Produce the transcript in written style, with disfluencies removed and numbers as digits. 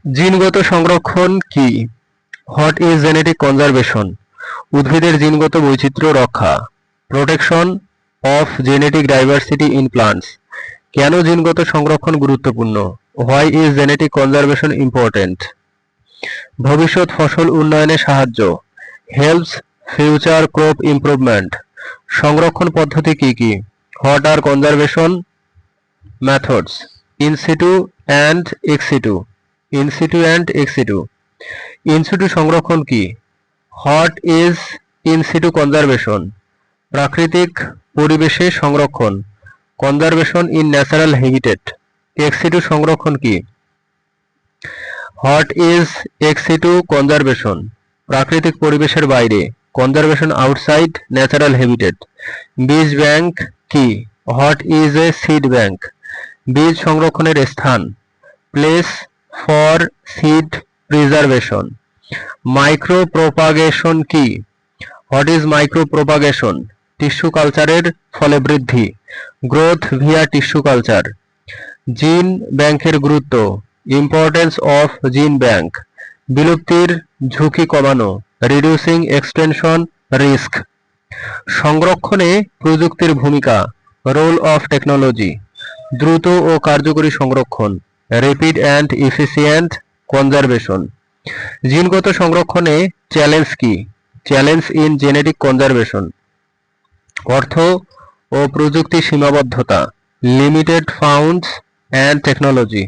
জিনগত সংরক্ষণ কি? What is genetic conservation? উদ্ভিদের জিনগত বৈচিত্র্য রক্ষা। Protection of genetic diversity in plants. কেন জিনগত সংরক্ষণ গুরুত্বপূর্ণ? Why is genetic conservation important? ভবিষ্যৎ ফসল উন্নয়নে সাহায্য। Helps future crop improvement. সংরক্ষণ পদ্ধতি কি কি? What are conservation methods? In situ and ex situ. In situ and ex situ. In situ সংরক্ষণ কি? What is in situ conservation? প্রাকৃতিক পরিবেশে সংরক্ষণ। Conservation in natural habitat. Ex সিটু সংরক্ষণ কি? What is ex situ conservation? প্রাকৃতিক পরিবেশের বাইরে। Conservation outside natural habitat. বীজ ব্যাংক কি? What is a seed bank? বীজ সংরক্ষণের স্থান। Place for seed preservation. Micro propagation কি? What is micro propagation? Tissue কালচারের ফলে বৃদ্ধি। Growth via tissue culture. Gene ব্যাংকের গুরুত্ব। Importance of gene bank. বিলুপ্তির ঝুঁকি কমানো। Reducing extension risk. সংরক্ষণে প্রযুক্তির ভূমিকা। Role of technology. দ্রুত ও কার্যকরী সংরক্ষণ। Rapid and efficient conservation. জিনগত সংরক্ষণে চ্যালেঞ্জ কি? Challenge in genetic conservation. অর্থ ও প্রযুক্তি সীমাবদ্ধতা। Limited funds and technology.